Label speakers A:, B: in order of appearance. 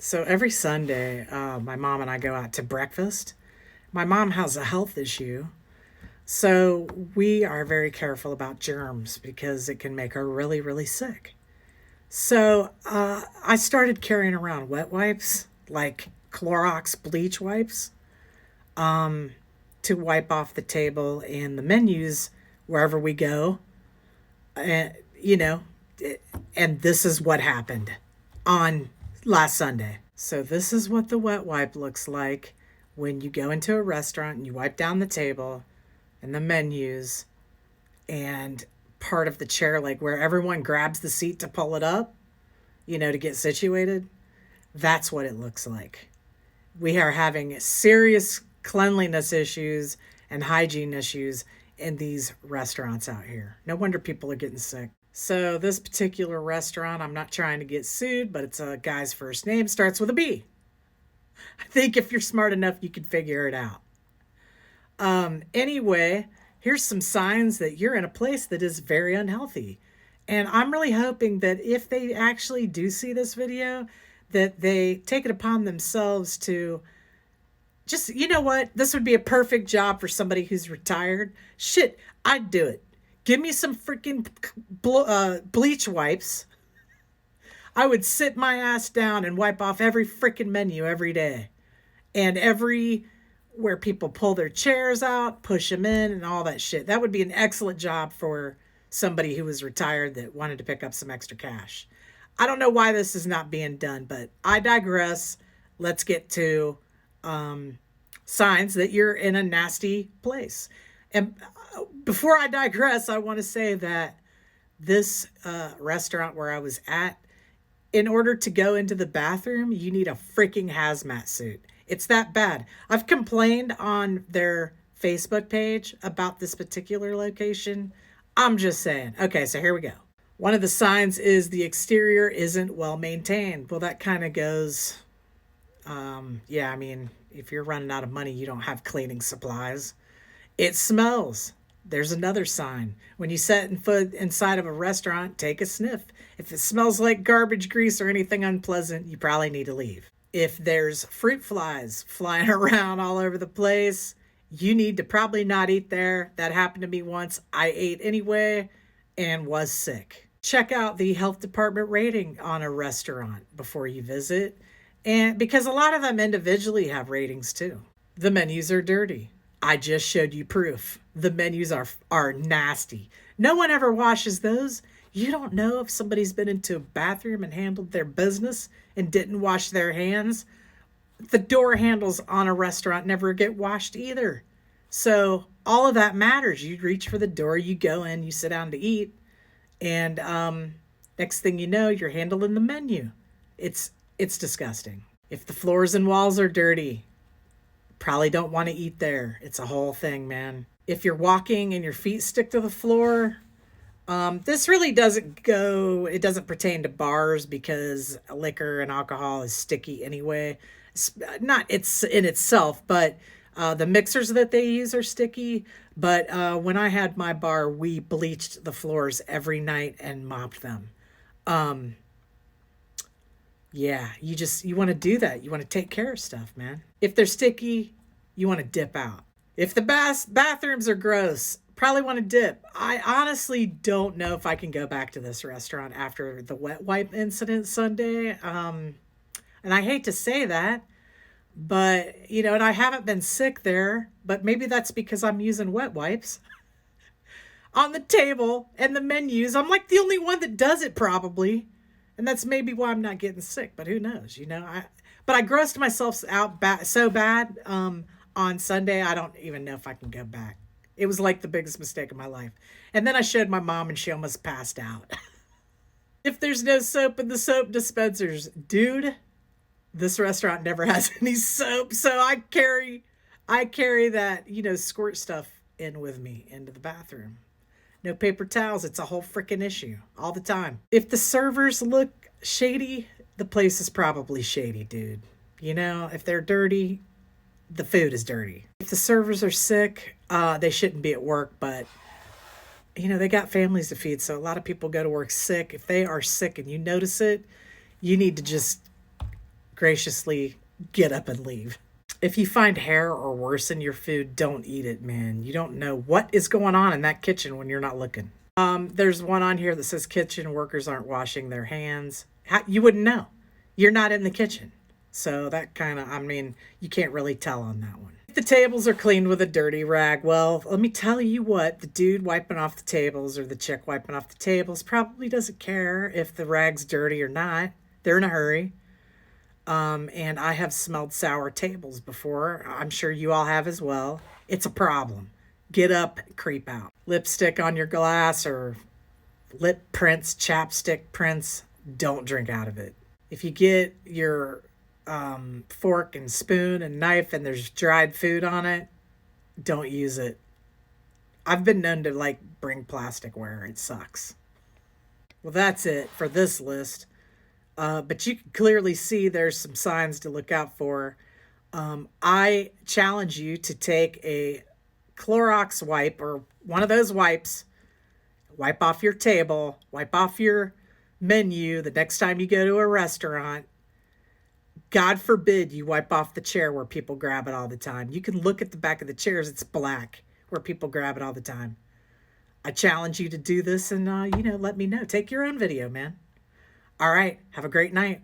A: So every Sunday, my mom and I go out to breakfast. My mom has a health issue, so we are very careful about germs because it can make her really, really sick. So I started carrying around wet wipes, like Clorox bleach wipes, to wipe off the table and the menus wherever we go. And, you know, and this is what happened on last Sunday. So, this is what the wet wipe looks like when you go into a restaurant and you wipe down the table and the menus and part of the chair, like where everyone grabs the seat to pull it up, to get situated. That's what it looks like. We are having serious cleanliness issues and hygiene issues in these restaurants out here. No wonder people are getting sick. So, this particular restaurant, I'm not trying to get sued, but it's a guy's first name, starts with a B. I think if you're smart enough, you can figure it out. Anyway, here's some signs that you're in a place that is very unhealthy. And I'm really hoping that if they actually do see this video, that they take it upon themselves to just, you know what? This would be a perfect job for somebody who's retired. Shit, I'd do it. Give me some freaking bleach wipes. I would sit my ass down and wipe off every freaking menu every day. And every where people pull their chairs out, push them in, and all that shit. That would be an excellent job for somebody who was retired that wanted to pick up some extra cash. I don't know why this is not being done, but I digress. Let's get to signs that you're in a nasty place. And before I digress, I want to say that this restaurant where I was at, in order to go into the bathroom, you need a freaking hazmat suit. It's that bad. I've complained on their Facebook page about this particular location. I'm just saying. Okay, so here we go. One of the signs is the exterior isn't well maintained. Well, that kind of goes, yeah, I mean, if you're running out of money, you don't have cleaning supplies. It smells. There's another sign. When you set foot inside of a restaurant, take a sniff. If it smells like garbage grease or anything unpleasant, you probably need to leave. If there's fruit flies flying around all over the place, you need to probably not eat there. That happened to me once. I ate anyway and was sick. Check out the health department rating on a restaurant before you visit. And because a lot of them individually have ratings too. The menus are dirty. I just showed you proof. The menus are nasty. No one ever washes those. You don't know if somebody's been into a bathroom and handled their business and didn't wash their hands. The door handles on a restaurant never get washed either. So all of that matters. You reach for the door, you go in, you sit down to eat, and next thing you know, you're handling the menu. It's disgusting. If the floors and walls are dirty, probably don't want to eat there. It's a whole thing, man. If you're walking and your feet stick to the floor, this really it doesn't pertain to bars because liquor and alcohol is sticky anyway. It's in itself, but the mixers that they use are sticky. But when I had my bar, we bleached the floors every night and mopped them. Yeah, you want to do that. You want to take care of stuff, man. If they're sticky, you want to dip out. If the bathrooms are gross, probably want to dip. I honestly don't know if I can go back to this restaurant after the wet wipe incident Sunday. And I hate to say that, but and I haven't been sick there, but maybe that's because I'm using wet wipes on the table and the menus. I'm like the only one that does it probably. And that's maybe why I'm not getting sick, but who knows, but I grossed myself out so bad on Sunday, I don't even know if I can go back. It was like the biggest mistake of my life. And then I showed my mom and she almost passed out. If there's no soap in the soap dispensers, dude, this restaurant never has any soap. So I carry that, squirt stuff in with me into the bathroom. No paper towels. It's a whole freaking issue all the time. If the servers look shady, the place is probably shady, dude. If they're dirty, the food is dirty. If the servers are sick, they shouldn't be at work, but they got families to feed. So a lot of people go to work sick. If they are sick and you notice it, you need to just graciously get up and leave. If you find hair or worse in your food, don't eat it, man. You don't know what is going on in that kitchen when you're not looking. There's one on here that says kitchen workers aren't washing their hands. You wouldn't know. You're not in the kitchen. So that kind of, I mean, you can't really tell on that one. If the tables are cleaned with a dirty rag, well, let me tell you what, the dude wiping off the tables or the chick wiping off the tables probably doesn't care if the rag's dirty or not. They're in a hurry. And I have smelled sour tables before. I'm sure you all have as well. It's a problem. Get up, creep out. Lipstick on your glass or lip prints, chapstick prints, don't drink out of it. If you get your fork and spoon and knife and there's dried food on it, don't use it. I've been known to like bring plasticware. It sucks. Well, that's it for this list. But you can clearly see there's some signs to look out for. I challenge you to take a Clorox wipe or one of those wipes, wipe off your table, wipe off your menu the next time you go to a restaurant. God forbid you wipe off the chair where people grab it all the time. You can look at the back of the chairs, it's black where people grab it all the time. I challenge you to do this and, let me know. Take your own video, man. All right. Have a great night.